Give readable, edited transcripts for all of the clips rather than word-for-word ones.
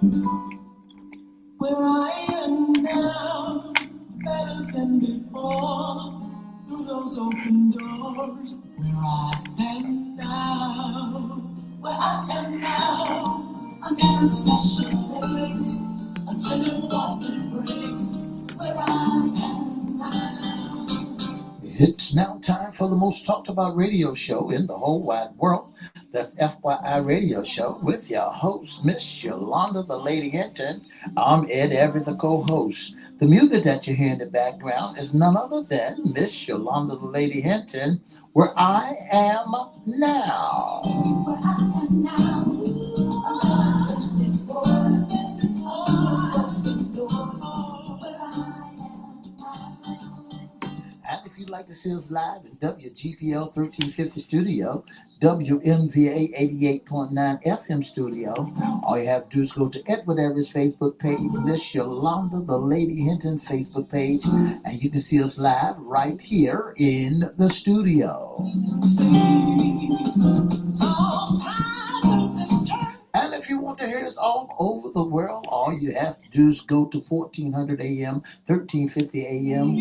Where I am now, better than before, through those open doors. Where I am now, where I am now, I'm in a special place, a tender warm embrace. Where I am now. It's now time for the most talked about radio show in the whole wide world. That's FYI Radio Show with your host, Miss Yolanda, the Lady Hinton. I'm Ed Everett, the co-host. The music that you hear in the background is none other than Miss Yolanda, the Lady Hinton, Where I Am Now. Where I am now. And if you'd like to see us live in WGPL 1350 studio, WMVA 88.9 FM studio, all you have to do is go to Edward Everett's Facebook page, Miss Yolanda, the Lady Hinton Facebook page, and you can see us live right here in the studio. And if you want to hear us all over the world, all you have to do is go to 1400 AM, 1350 AM,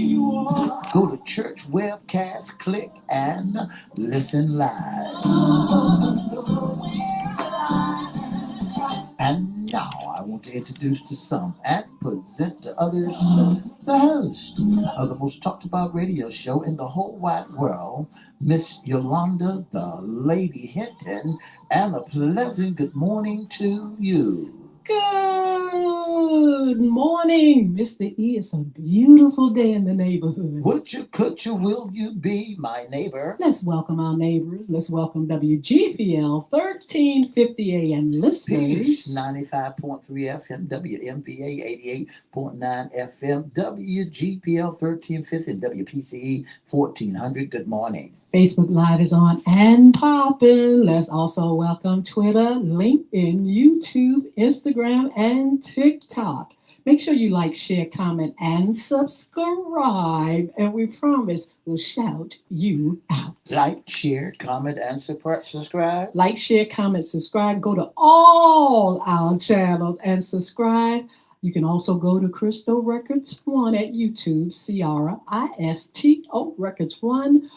go to church webcast, click, and listen live. And now I want to introduce to some and present to others the host of the most talked about radio show in the whole wide world, Miss Yolanda, the Lady Hinton, and a pleasant good morning to you. Good morning, Mr. E. It's a beautiful day in the neighborhood. Would you, could you, will you be my neighbor? Let's welcome our neighbors. Let's welcome WGPL 1350 AM listeners. Peace, 95.3 FM, WMVA 88.9 FM, WGPL 1350, and WPCE 1400. Good morning. Facebook Live is on and popping. Let's also welcome Twitter, LinkedIn, YouTube, Instagram, and TikTok. Make sure you like, share, comment, and subscribe. And we promise we'll shout you out. Like, share, comment, and subscribe. Like, share, comment, subscribe. Go to all our channels and subscribe. You can also go to Crystal Records 1 at YouTube, Ciara, ISTO Records 1.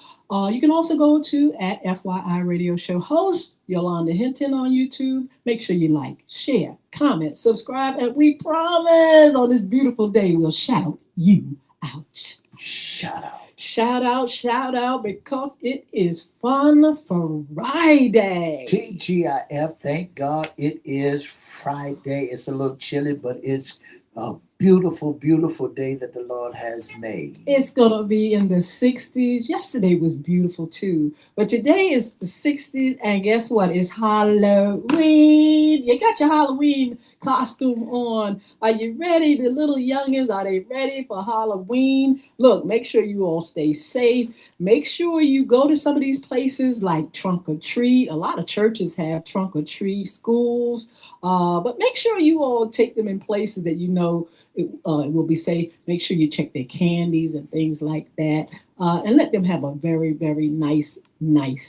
You can also go to at FYI Radio Show host, Yolanda Hinton on YouTube. Make sure you like, share, comment, subscribe, and we promise on this beautiful day we'll shout you out. Shout out. Shout out, shout out, because it is Fun Friday. TGIF, thank God it is Friday. It's a little chilly, but it's a beautiful, beautiful day that the Lord has made. It's going to be in the 60s. Yesterday was beautiful too. But today is the 60s, and guess what? It's Halloween. You got your Halloween costume on. Are you ready? The little youngins, are they ready for Halloween? Look, make sure you all stay safe. Make sure you go to some of these places like Trunk or Treat. A lot of churches have Trunk or Treat, schools. But make sure you all take them in places that you know it will be safe. Make sure you check their candies and things like that. And let them have a very, very nice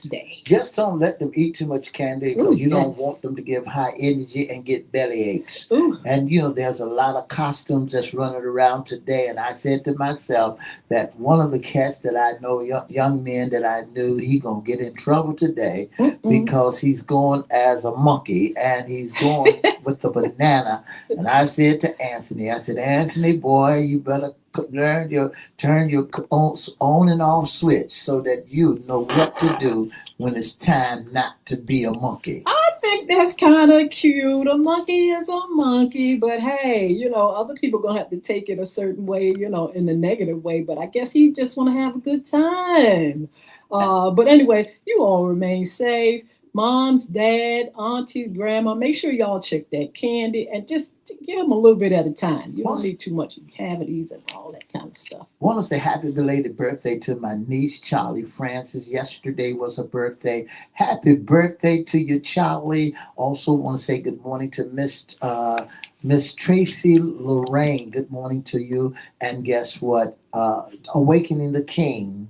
day. Just don't let them eat too much candy because you don't want them to give high energy and get belly aches. Ooh. And, there's a lot of costumes that's running around today. And I said to myself that one of the cats that I know, young men that I knew, he going to get in trouble today because he's going as a monkey and he's going with the banana. And I said to Anthony, Anthony, boy, you better turn your on and off switch so that you know what to do when it's time not to be a monkey. I think that's kind of cute. A monkey is a monkey, but hey, other people are going to have to take it a certain way, in the negative way, but I guess he just want to have a good time. But anyway, you all remain safe. Moms, dad, aunties, grandma, make sure y'all check that candy and just give them a little bit at a time. You don't need too much cavities and all that kind of stuff. I want to say happy belated birthday to my niece, Charlie Francis. Yesterday was her birthday. Happy birthday to you, Charlie. Also want to say good morning to Miss Tracy Lorraine. Good morning to you. And guess what? Awakening the King.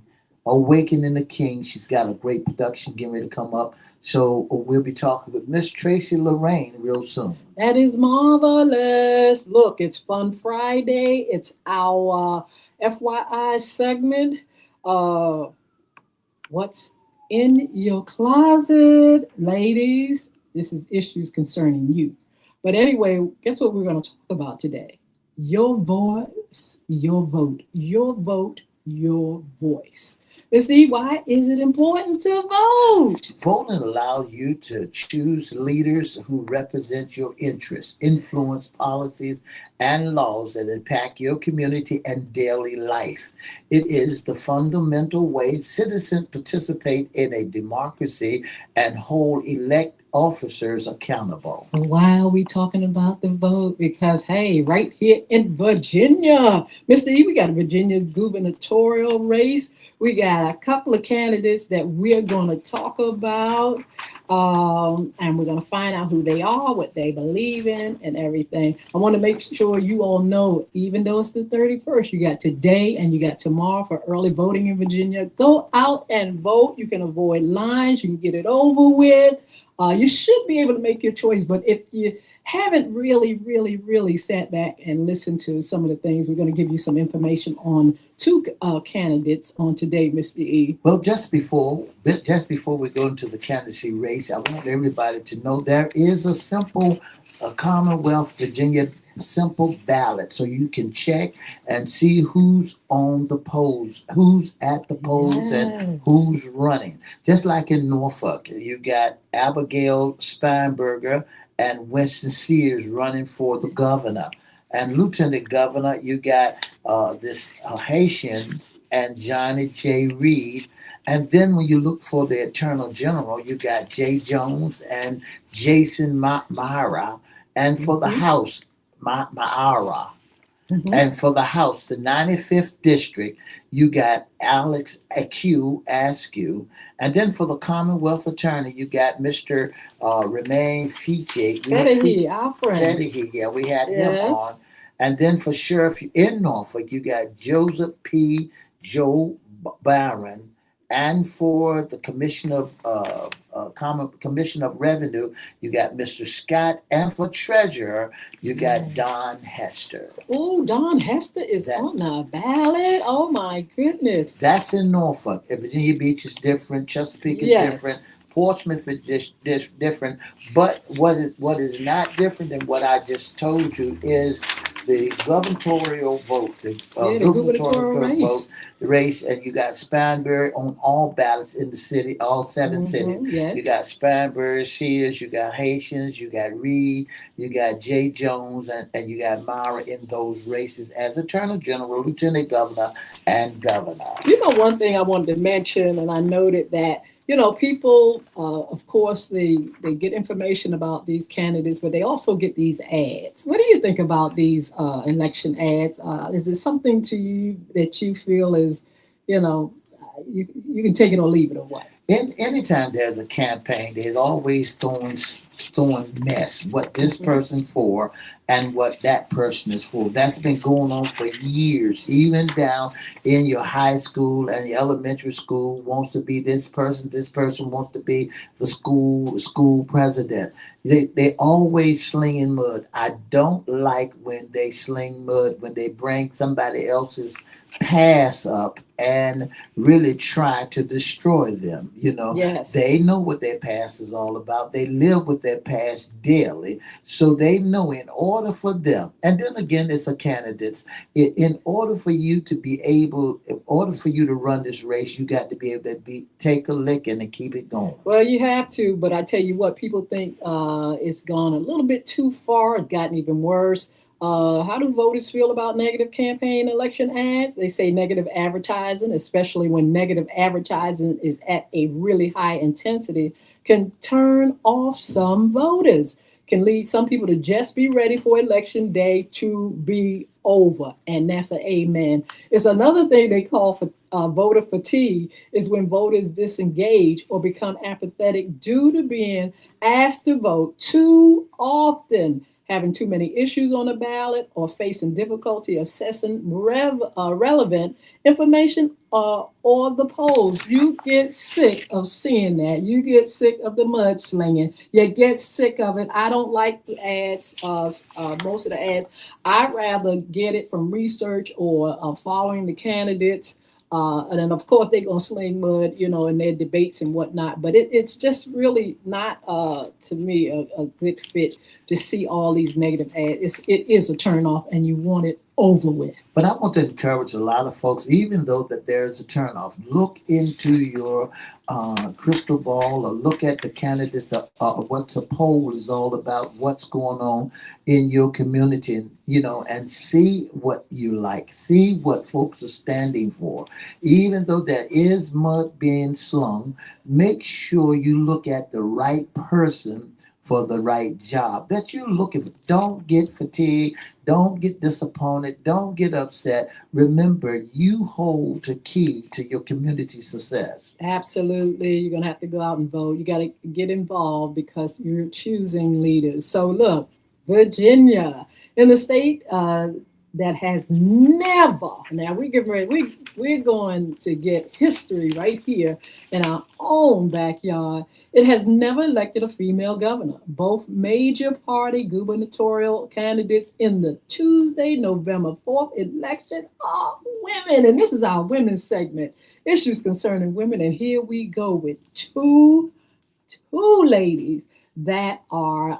She's got a great production getting ready to come up So we'll be talking with Miss Tracy Lorraine real soon. That is marvelous. Look, it's Fun Friday. It's our FYI segment. Uh, what's in your closet, ladies? This is issues concerning you. But anyway, guess what we're going to talk about today? Your voice, your vote. Your vote, your voice. Let's see, why is it important to vote? Voting allows you to choose leaders who represent your interests, influence policies and laws that impact your community and daily life. It is the fundamental way citizens participate in a democracy and hold elect officers accountable. Why are we talking about the vote? Because, hey, right here in Virginia, Mr. E, we got Virginia's gubernatorial race. We got a couple of candidates that we're going to talk about. And we're going to find out who they are, what they believe in, and everything. I want to make sure you all know, even though it's the 31st, you got today and you got tomorrow for early voting in Virginia. Go out and vote. You can avoid lines. You can get it over with. You should be able to make your choice, but if you haven't really sat back and listened to some of the things, we're going to give you some information on two candidates on today, Mr. E. Well, just before we go into the candidacy race, I want everybody to know there is a simple Commonwealth Virginia simple ballot, so you can check and see who's on the polls, who's at the polls, and who's running. Just like in Norfolk, you got Abigail Spanberger and Winston Sears running for the governor. And lieutenant governor, you got this Haitian and Johnny J. Reed. And then when you look for the attorney general, you got Jay Jones and Jason Mahara. And for the House, Mahara. And for the House, the 95th district, you got Alex Askew. And then for the Commonwealth Attorney, you got Mr. Remain Fiji. Fetty, our friend. Fetty, yeah, we had him on. And then for Sheriff in Norfolk, you got Joseph P. Joe Barron. And for the Commission of Revenue, you got Mr. Scott, and for Treasurer, you got Don Hester. Oh, Don Hester is on the ballot. Oh my goodness! That's in Norfolk. Virginia Beach is different. Chesapeake is different. Portsmouth is just different. But what is not different than what I just told you is the gubernatorial vote, the gubernatorial vote, the race, and you got Spanberry on all ballots in the city, all seven cities. Yes. You got Spanberry, Sears, you got Haitians, you got Reed, you got Jay Jones, and you got Mara in those races as Attorney General, Lieutenant Governor, and Governor. You know, one thing I wanted to mention, and I noted that, you know, people, of course, they get information about these candidates, but they also get these ads. What do you think about these election ads? Is it something to you that you feel is, you know, you can take it or leave it, or what? Anytime there's a campaign, there's always throwing mess. What this person's for and what that person is for. That's been going on for years. Even down in your high school and your elementary school wants to be this person. This person wants to be the school president. They always slinging mud. I don't like when they sling mud, when they bring somebody else's pass up and really try to destroy them. You know, they know what their past is all about. They live with their past daily, so they know in order for them, and then again, it's a candidates. In order for you to be able, in order for you to run this race, you got to be able to take a licking and keep it going. Well, you have to, but I tell you what, people think it's gone a little bit too far. It's gotten even worse. How do voters feel about negative campaign election ads? They say negative advertising, especially when negative advertising is at a really high intensity, can turn off some voters, can lead some people to just be ready for election day to be over. And that's an amen. It's another thing they call for voter fatigue, is when voters disengage or become apathetic due to being asked to vote too often. having too many issues on the ballot, or facing difficulty assessing relevant information or the polls. You get sick of seeing that. You get sick of the mudslinging. You get sick of it. I don't like the ads, most of the ads. I'd rather get it from research or following the candidates. And then, of course, they're going to sling mud, in their debates and whatnot. But it's just really not, to me, a good fit to see all these negative ads. It is a turnoff, and you want it over with. But I want to encourage a lot of folks, even though that there's a turnoff, look into your crystal ball, or look at the candidates, what the poll is all about, what's going on in your community, and see what you like, see what folks are standing for. Even though there is mud being slung, make sure you look at the right person for the right job that you're looking for. Don't get fatigued. Don't get disappointed. Don't get upset. Remember, you hold the key to your community success. Absolutely. You're going to have to go out and vote. You got to get involved because you're choosing leaders. So look, Virginia, in the state that has never, now we're going to get history right here in our own backyard. It has never elected a female governor. Both major party gubernatorial candidates in the Tuesday, November 4th election are women. And this is our women's segment, issues concerning women. And here we go with two ladies that are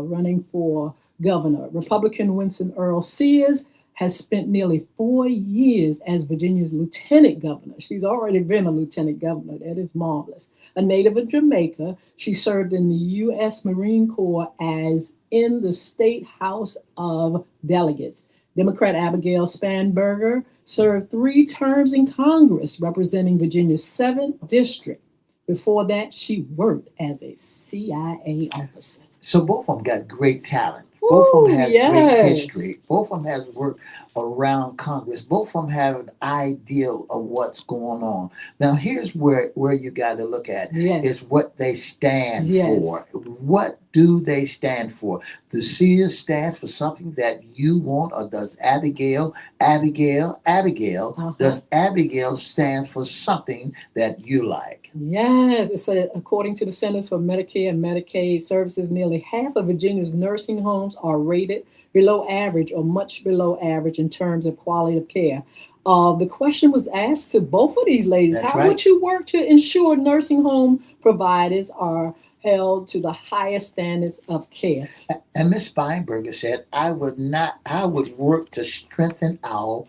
running for governor. Republican Winston Earl Sears has spent nearly 4 years as Virginia's lieutenant governor. She's already been a lieutenant governor. That is marvelous. A native of Jamaica, she served in the U.S. Marine Corps as in the State House of Delegates. Democrat Abigail Spanberger served 3 terms in Congress representing Virginia's 7th district. Before that, she worked as a CIA officer. So both of them got great talent. Both of them has great history. Both of them has worked around Congress. Both of them have an idea of what's going on. Now, here's where you got to look at is what they stand for. What do they stand for? The Sears stands for something that you want, or does Abigail? Does Abigail stand for something that you like? Yes, it said according to the Centers for Medicare and Medicaid Services, nearly half of Virginia's nursing homes are rated below average or much below average in terms of quality of care. The question was asked to both of these ladies, how would you work to ensure nursing home providers are held to the highest standards of care? And Ms. Feinberger said, I would work to strengthen our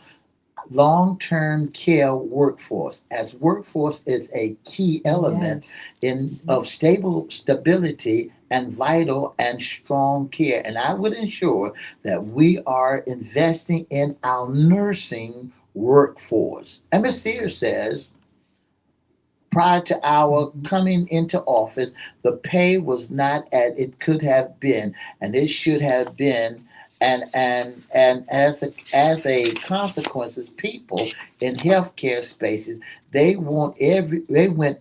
long-term care workforce, as workforce is a key element of stability and vital and strong care. And I would ensure that we are investing in our nursing workforce. And Ms. Sears says, prior to our coming into office, the pay was not as it could have been, and it should have been. And as a consequence, people in healthcare spaces, they went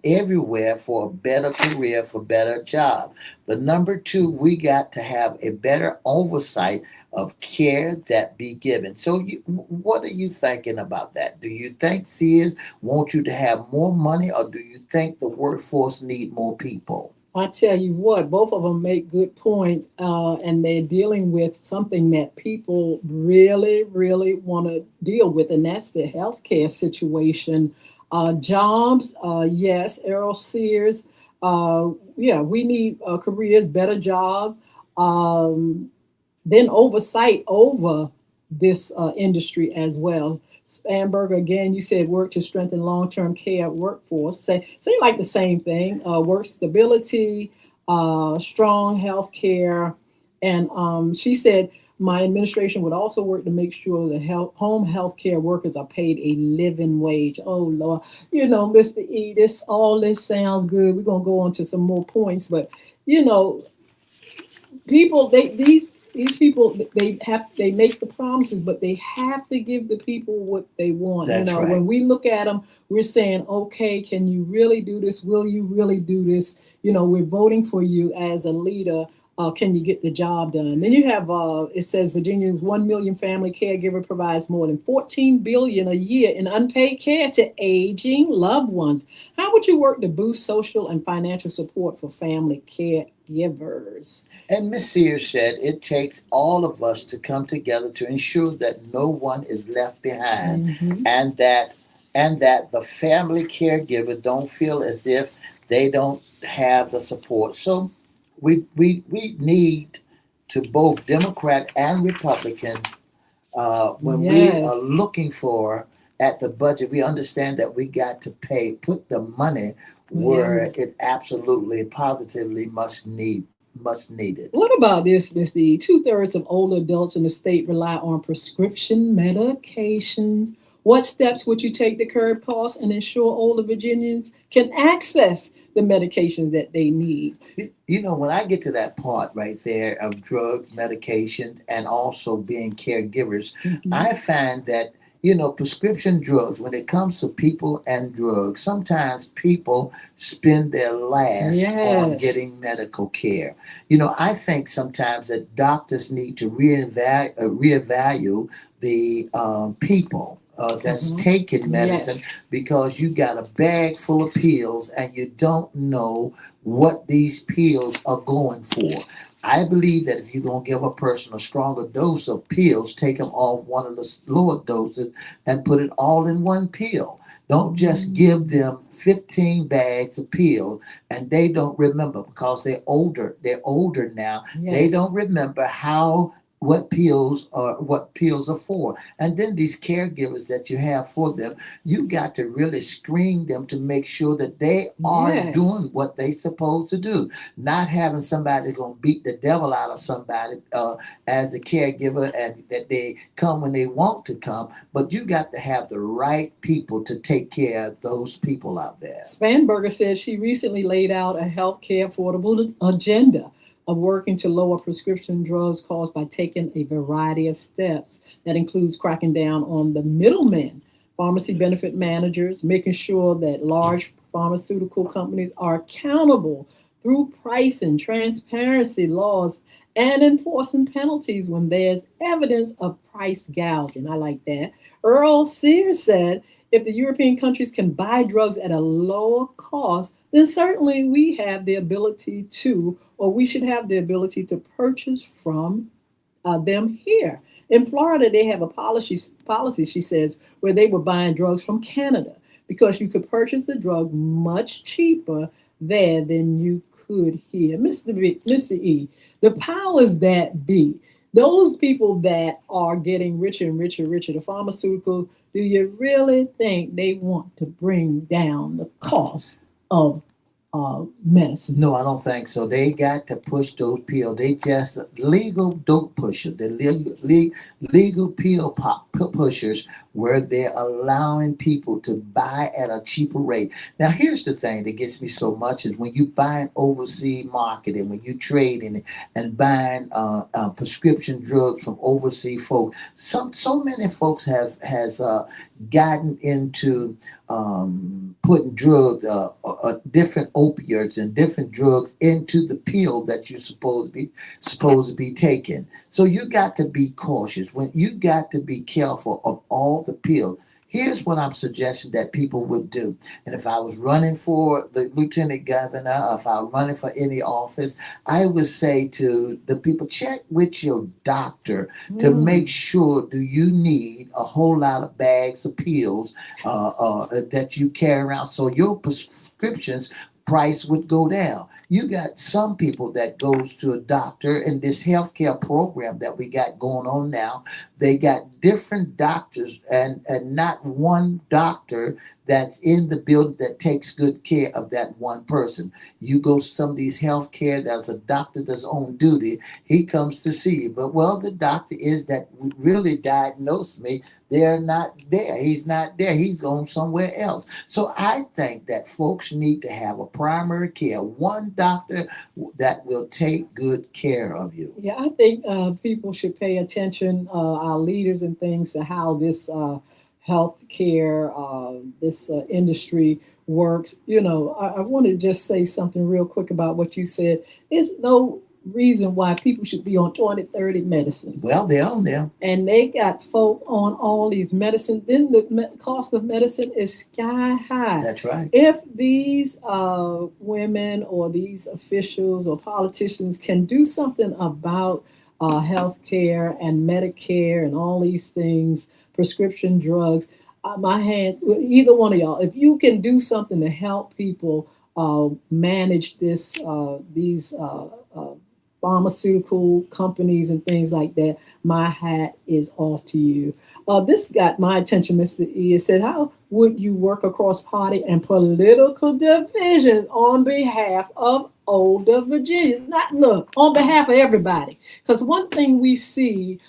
everywhere for a better career, for better job. But number 2, we got to have a better oversight of care that be given. So what are you thinking about that? Do you think Sears want you to have more money, or do you think the workforce need more people? I tell you what, both of them make good points, and they're dealing with something that people really, really want to deal with, and that's the healthcare situation. Jobs, yes, Errol Sears, we need careers, better jobs, then oversight over this industry as well. Spanberger, again, you said work to strengthen long-term care workforce. Seem like the same thing. Work stability, strong health care. And she said, my administration would also work to make sure the home health care workers are paid a living wage. Oh, Lord. Mr. E, all this sounds good. We're going to go on to some more points. But, people, these people, they make the promises, but they have to give the people what they want. That's right. When we look at them, we're saying, okay, can you really do this? Will you really do this? We're voting for you as a leader can you get the job done? Then you have it says Virginia's 1 million family caregiver provides more than 14 billion a year in unpaid care to aging loved ones. How would you work to boost social and financial support for family caregivers? And Miss Sears said it takes all of us to come together to ensure that no one is left behind, Hmm. and that the family caregiver don't feel as if they don't have the support. So we need to both Democrat and Republicans, when we Yes, are looking for at the budget, we understand that we got to put the money yeah. where it absolutely positively must need it. What about this, Miss D? Two-thirds of older adults in the state rely on prescription medications. What steps would you take to curb costs and ensure older Virginians can access the medications that they need? When I get to that part right there of drugs, medication, and also being caregivers, Mhm. I find that, prescription drugs, when it comes to people and drugs, sometimes people spend their last on Yes. getting medical care. I think sometimes that doctors need to reevaluate the people. That's Uh-huh. taking medicine Yes. because you got a bag full of pills and you don't know what these pills are going for. I believe that if you're going to give a person a stronger dose of pills, take them off one of the lower doses and put it all in one pill. Don't just give Mm. them 15 bags of pills and they don't remember because they're older. They're older now. They Yes. don't remember what pills are for. And then these caregivers that you have for them, you got to really screen them to make sure that they are Yes. doing what they supposed to do. Not having somebody going to beat the devil out of somebody as the caregiver, and that they come when they want to come. But you got to have the right people to take care of those people out there. Spanberger says she recently laid out a healthcare affordable agenda of working to lower prescription drugs costs by taking a variety of steps that includes cracking down on the middlemen, pharmacy benefit managers, making sure that large pharmaceutical companies are accountable through pricing, transparency laws, and enforcing penalties when there's evidence of price gouging. I like that. Earl Sears said if the European countries can buy drugs at a lower cost, then certainly we have the ability to, or we should have the ability to purchase from them here. In Florida, they have a policy, she says, where they were buying drugs from Canada because you could purchase the drug much cheaper there than you could here. Mr. E, the powers that be, those people that are getting richer and richer and richer, the pharmaceuticals, do you really think they want to bring down the cost of medicine? No, I don't think so. They got to push those pills. They just legal dope pushers. They're legal pushers where they're allowing people to buy at a cheaper rate. Now, here's the thing that gets me so much is when you buying overseas market and when you trading and buying prescription drugs from overseas folks. So many folks has gotten into putting drugs, different opioids and different drugs into the pill that you're supposed to be taking. So you got to be cautious. When you got to be careful of all the pills. Here's what I'm suggesting that people would do. And if I was running for the lieutenant governor, or if I was running for any office, I would say to the people, check with your doctor to make Mm. sure do you need a whole lot of bags of pills that you carry around so your prescriptions price would go down. You got some people that goes to a doctor in this healthcare program that we got going on now. They got different doctors and not one doctor that's in the building that takes good care of that one person. You go to some of these healthcare, there's a doctor that's on duty. He comes to see you. But well, the doctor is that really diagnosed me. They're not there. He's not there. He's gone somewhere else. So I think that folks need to have a primary care, one doctor that will take good care of you. Yeah, I think people should pay attention, our leaders and things, to how this healthcare, this industry works. I want to just say something real quick about what you said. Is no reason why people should be on 20/30 medicine. Well, they're on there. And they got folk on all these medicines. Then the cost of medicine is sky high. That's right. If these women or these officials or politicians can do something about health care and Medicare and all these things, prescription drugs, my hands, either one of y'all, if you can do something to help people manage these pharmaceutical companies and things like that, my hat is off to you. This got my attention, Mr. E. It said, how would you work across party and political divisions on behalf of older Virginians? Not look, on behalf of everybody. Because one thing we see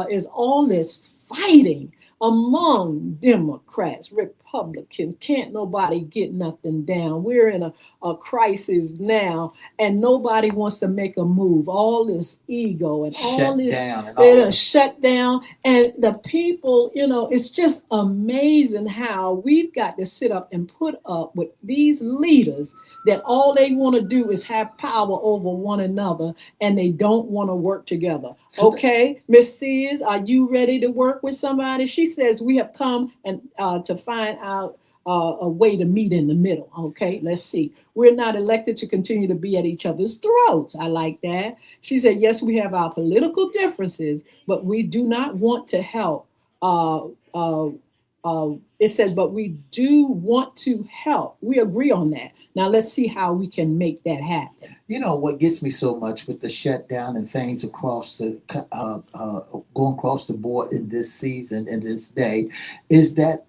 is all this fighting among Democrats, Republicans. Can't nobody get nothing down. We're in a crisis now, and nobody wants to make a move. All this ego and all this, they done shut down. And the people, it's just amazing how we've got to sit up and put up with these leaders that all they want to do is have power over one another, and they don't want to work together. Okay, Miss Sears, are you ready to work with somebody? She says we have come and to find out a way to meet in the middle. Okay, let's see. We're not elected to continue to be at each other's throats. I like that. She said, yes, we have our political differences, but we do not want to help. It says, but we do want to help. We agree on that. Now let's see how we can make that happen. You know what gets me so much with the shutdown and things across the going across the board in this season and this day is that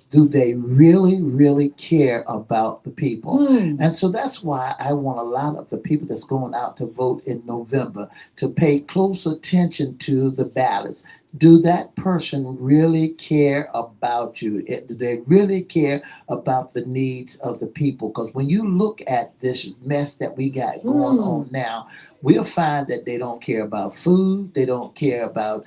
do they really care about the people? And so that's why I want a lot of the people that's going out to vote in November to pay close attention to the ballots. Do that person really care about you? Do they really care about the needs of the people? Because when you look at this mess that we got going on now, we'll find that they don't care about food. They don't care about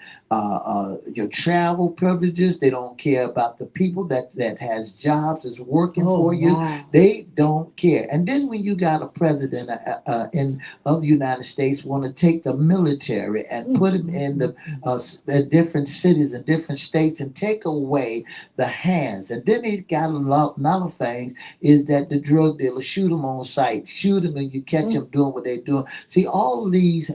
your travel privileges. They don't care about the people that has jobs, is working for you. Wow. They don't care. And then when you got a president of the United States want to take the military and put them in the different cities and different states and take away the hands. And then he's got another thing is that the drug dealers shoot them on sight, shoot them and you catch them doing what they're doing. See, all these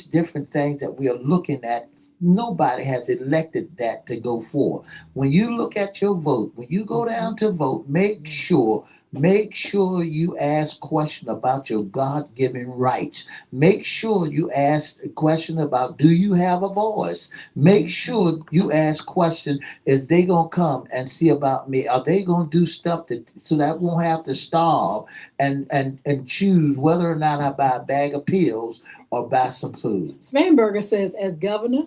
different things that we are looking at, nobody has elected that to go for. When you look at your vote, when you go down to vote, make sure you ask question about your God-given rights. Make sure you ask a question about, do you have a voice? Make sure you ask question, is they going to come and see about me? Are they going to do stuff so that I won't have to starve and choose whether or not I buy a bag of pills or buy some food? Spanberger says, as governor,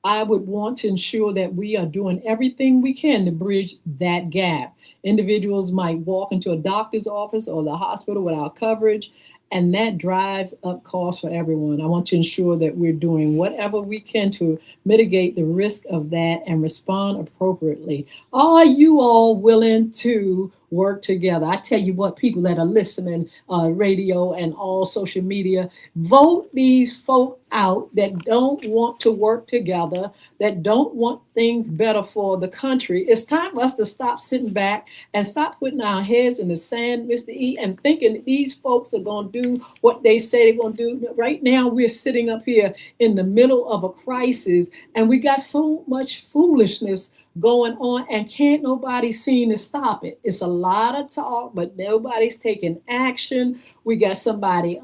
I would want to ensure that we are doing everything we can to bridge that gap. Individuals might walk into a doctor's office or the hospital without coverage, and that drives up costs for everyone. I want to ensure that we're doing whatever we can to mitigate the risk of that and respond appropriately. Are you all willing to work together? I tell you what, people that are listening, radio and all social media, vote these folk out that don't want to work together, that don't want things better for the country. It's time for us to stop sitting back and stop putting our heads in the sand, Mr. E, and thinking these folks are going to do what they say they're going to do. Right now, we're sitting up here in the middle of a crisis, and we got so much foolishness going on, and can't nobody seem to stop it. It's a lot of talk, but nobody's taking action. We got somebody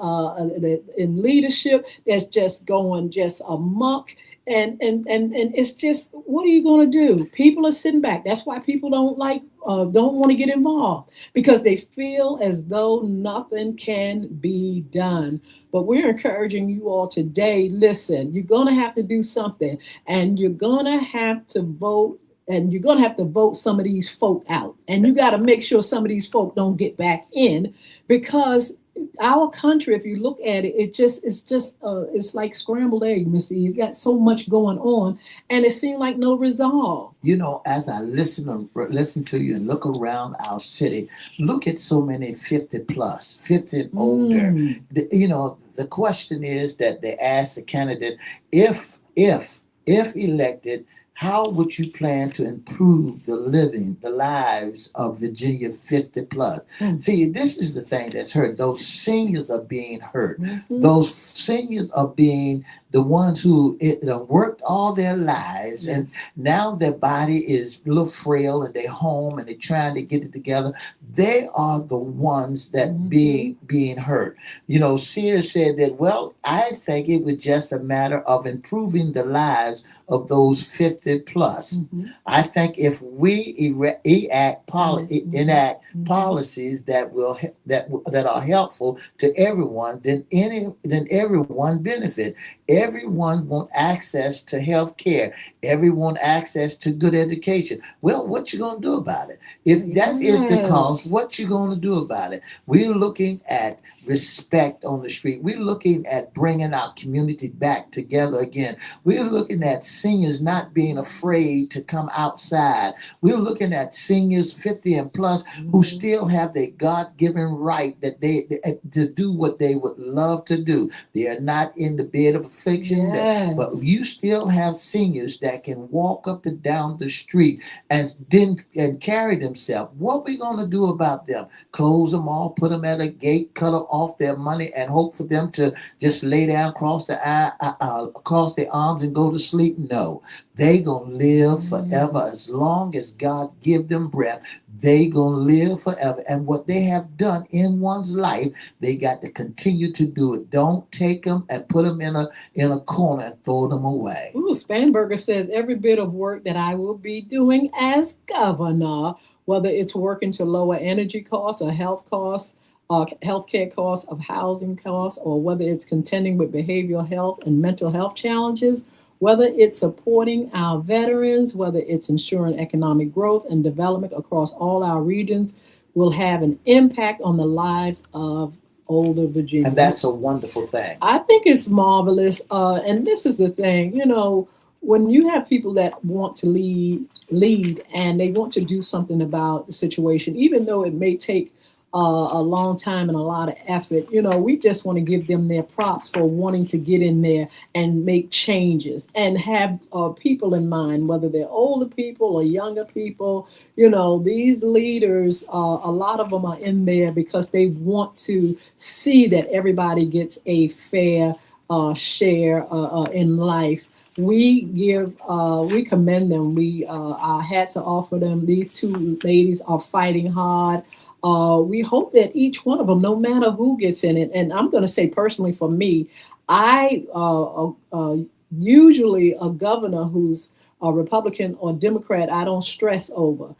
in leadership that's just going just amok. And it's just, what are you going to do? People are sitting back. That's why people don't want to get involved, because they feel as though nothing can be done. But we're encouraging you all today. Listen, you're going to have to do something, and you're going to have to vote. And you're going to have to vote some of these folk out. And you got to make sure some of these folk don't get back in, because our country, if you look at it, it's like scrambled egg, Mr. E. It's got so much going on, and it seemed like no resolve. You know, as I listen to you and look around our city, look at so many 50 plus, 50 and older. the question is that they asked the candidate, if elected, how would you plan to improve the lives of Virginia 50 plus? Mm. See, this is the thing that's hurt. Those seniors are being hurt. Mm-hmm. Those seniors are being the ones who worked all their lives, Yes. and now their body is a little frail, and they're home and they're trying to get it together. They are the ones that Mm-hmm. being hurt. Sears said that, well, I think it was just a matter of improving the lives of those 50 plus. Mm-hmm. I think if we enact Mm-hmm. policies that are helpful to everyone, then everyone benefit. Everyone want access to health care. Everyone access to good education. Well, what you gonna do about it? If that is the cause, Yes. what you gonna do about it? We're looking at respect on the street. We're looking at bringing our community back together again. We're looking at seniors not being afraid to come outside. We're looking at seniors 50 and plus who still have their God-given right that they to do what they would love to do. They are not in the bed of affliction, Yes. but you still have seniors that can walk up and down the street and carry themselves. What we gonna do about them? Close them all, put them at a gate, cut them off their money, and hope for them to just lay down, across their arms, and go to sleep? No, they gonna live forever as long as God give them breath. They gonna live forever, and what they have done in one's life, they got to continue to do it. Don't take them and put them in a corner and throw them away. Ooh, Spanberger says every bit of work that I will be doing as governor, whether it's working to lower energy costs or healthcare costs, of housing costs, or whether it's contending with behavioral health and mental health challenges, whether it's supporting our veterans, whether it's ensuring economic growth and development across all our regions, will have an impact on the lives of older And Virginians. that's a wonderful thing. I think it's marvelous. And this is the thing, when you have people that want to lead, and they want to do something about the situation, even though it may take a long time and a lot of effort, we just want to give them their props for wanting to get in there and make changes and have people in mind, whether they're older people or younger people. These leaders, a lot of them are in there because they want to see that everybody gets a fair share in life. We commend them. Our hats are off for them. These two ladies are fighting hard. We hope that each one of them, no matter who gets in it, and I'm going to say personally for me, I usually a governor who's a Republican or Democrat, I don't stress over.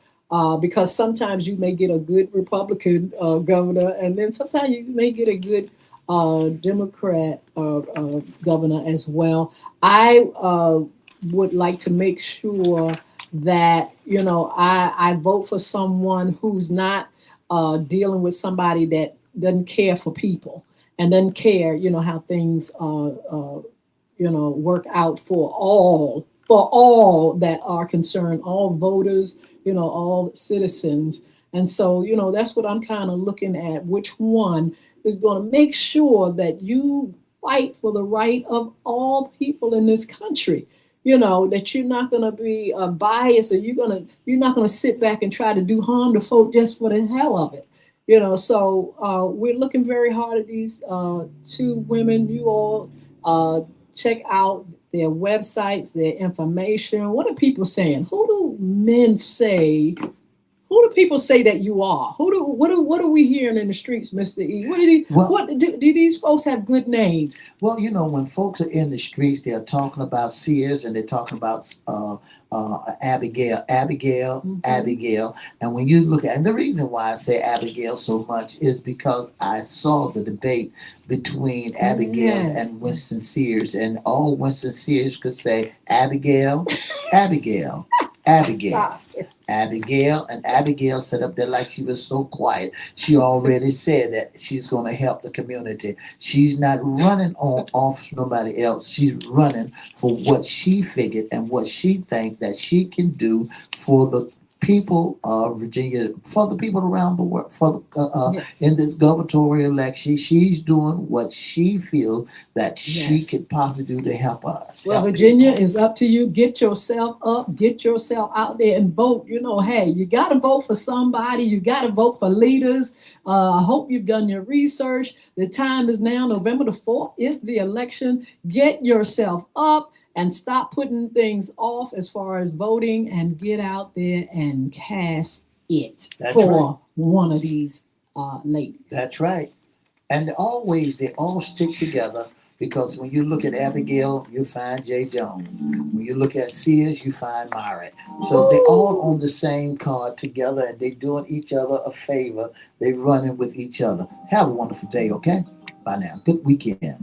Because sometimes you may get a good Republican governor, and then sometimes you may get a good Democrat governor as well. I would like to make sure that I vote for someone who's not dealing with somebody that doesn't care for people and doesn't care, how things work out for all that are concerned, all voters, all citizens. And so, that's what I'm kind of looking at, which one is going to make sure that you fight for the right of all people in this country. That you're not going to be biased, or you're not going to sit back and try to do harm to folk just for the hell of it. So we're looking very hard at these two women. You all check out their websites, their information. What are people saying? Who do men say? Who do people say that you are? What are we hearing in the streets, Mr. E? Do these folks have good names? Well, when folks are in the streets, they're talking about Sears, and they're talking about Abigail, Abigail. And when you look at, and the reason why I say Abigail so much is because I saw the debate between Abigail and Winston Sears, and all Winston Sears could say, Abigail, Abigail, Abigail. Abigail, and Abigail sat up there like she was so quiet. She already said that she's going to help the community. She's not running off nobody else. She's running for what she figured and what she thinks that she can do for people of Virginia, for the people around the world, for Yes. in this gubernatorial election. She's doing what she feels that she Yes. could possibly do to help us, Well, help Virginia, people. is up to you. Get yourself up, get yourself out there and vote. Hey, you got to vote for somebody. You got to vote for leaders. I hope you've done your research. The time is now. November the 4th is the election. Get yourself up and stop putting things off as far as voting and get out there and cast it That's right. for one of these ladies. That's right. And always they all stick together because when you look at Abigail, you find Jay Jones. When you look at Sears, you find Myron. So they all on the same card together and they doing each other a favor. They running with each other. Have a wonderful day, okay? Bye now. Good weekend.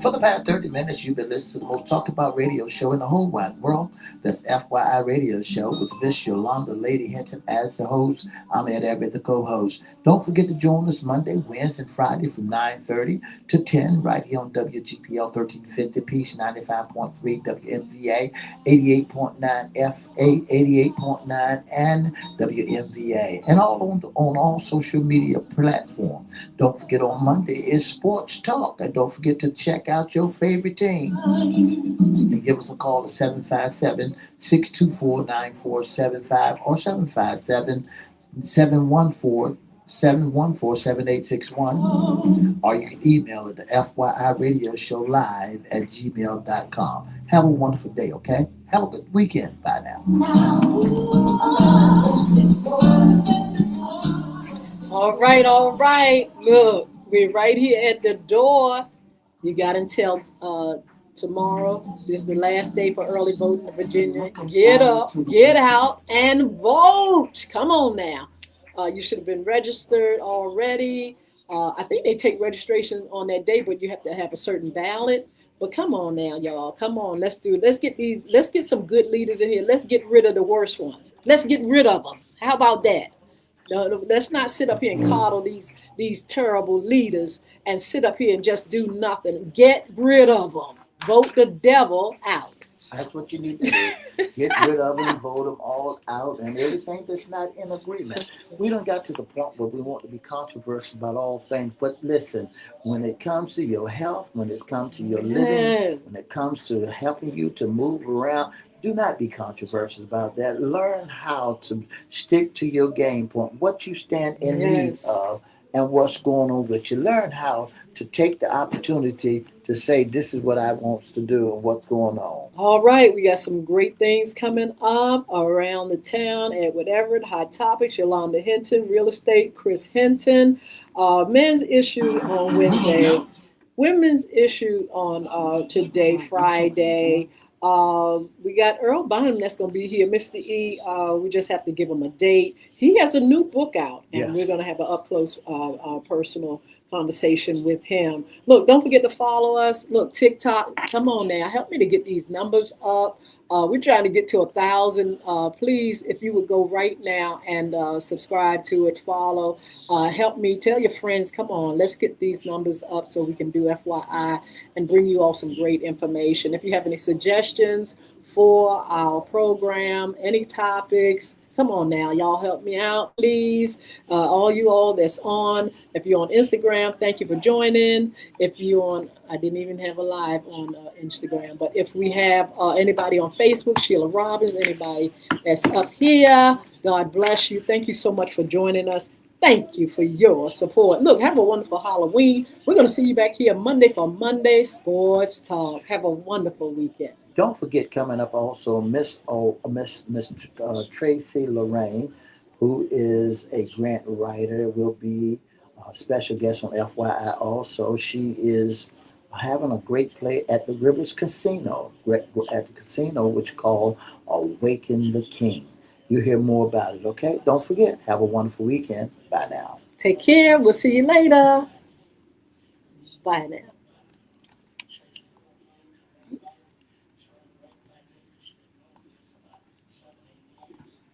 For the past 30 minutes, you've been listening to the most talked about radio show in the whole wide world. That's FYI Radio Show with Miss Yolanda Lady Hinton as the host. I'm Ed Everett, the co-host. Don't forget to join us Monday, Wednesday, and Friday from 9:30 to 10 right here on WGPL 1350 Peace 95.3 WMVA 88.9 FA 88.9 and WMVA and all on all social media platforms. Don't forget on Monday is Sports Talk. And don't forget to check out your favorite team. And give us a call at 757-624-9475 or 714-7861. Or you can email it to FYIRadiosHowLive@gmail.com. Have a wonderful day, okay? Have a good weekend. Bye now. All right, all right. Look, we're right here at the door. You got until tomorrow. This is the last day for early voting in Virginia. Get up, get out, and vote. Come on now. You should have been registered already. I think they take registration on that day, but you have to have a certain ballot. But come on now, y'all. Come on, let's do it. Let's get these. Let's get some good leaders in here. Let's get rid of the worst ones. Let's get rid of them. How about that? No, let's not sit up here and coddle these terrible leaders and sit up here and just do nothing. Get rid of them. Vote the devil out. That's what you need to do. Get rid of them, vote them all out, and everything that's not in agreement. We don't got to the point where we want to be controversial about all things. But listen, when it comes to your health, when it comes to your living, when it comes to helping you to move around, do not be controversial about that. Learn how to stick to your game point, what you stand in need of, and what's going on with you. Learn how to take the opportunity to say, this is what I want to do and what's going on. All right, we got some great things coming up around the town at whatever, Hot Topics, Yolanda Hinton, Real Estate, Chris Hinton, Men's Issue on Wednesday, Women's Issue on today, Friday. We got Earl Bynum that's going to be here, Mr. E. We just have to give him a date. He has a new book out, and we're going to have an up-close personal conversation with him. Look, don't forget to follow us. Look, TikTok, come on now. Help me to get these numbers up. We're trying to get to 1,000. Please, if you would go right now and subscribe to it, follow, help me, tell your friends, come on, let's get these numbers up so we can do FYI and bring you all some great information. If you have any suggestions for our program, any topics, come on now, y'all help me out, please. All you all that's on, if you're on Instagram, thank you for joining. If you're on, I didn't even have a live on Instagram, but if we have anybody on Facebook, Sheila Robbins, anybody that's up here, God bless you. Thank you so much for joining us. Thank you for your support. Look, have a wonderful Halloween. We're going to see you back here Monday for Monday Sports Talk. Have a wonderful weekend. Don't forget, coming up also, Miss Tracy Lorraine, who is a grant writer, will be a special guest on FYI also. She is having a great play at the Rivers Casino, which is called Awaken the King. You'll hear more about it, okay? Don't forget, have a wonderful weekend. Bye now. Take care. We'll see you later. Bye now.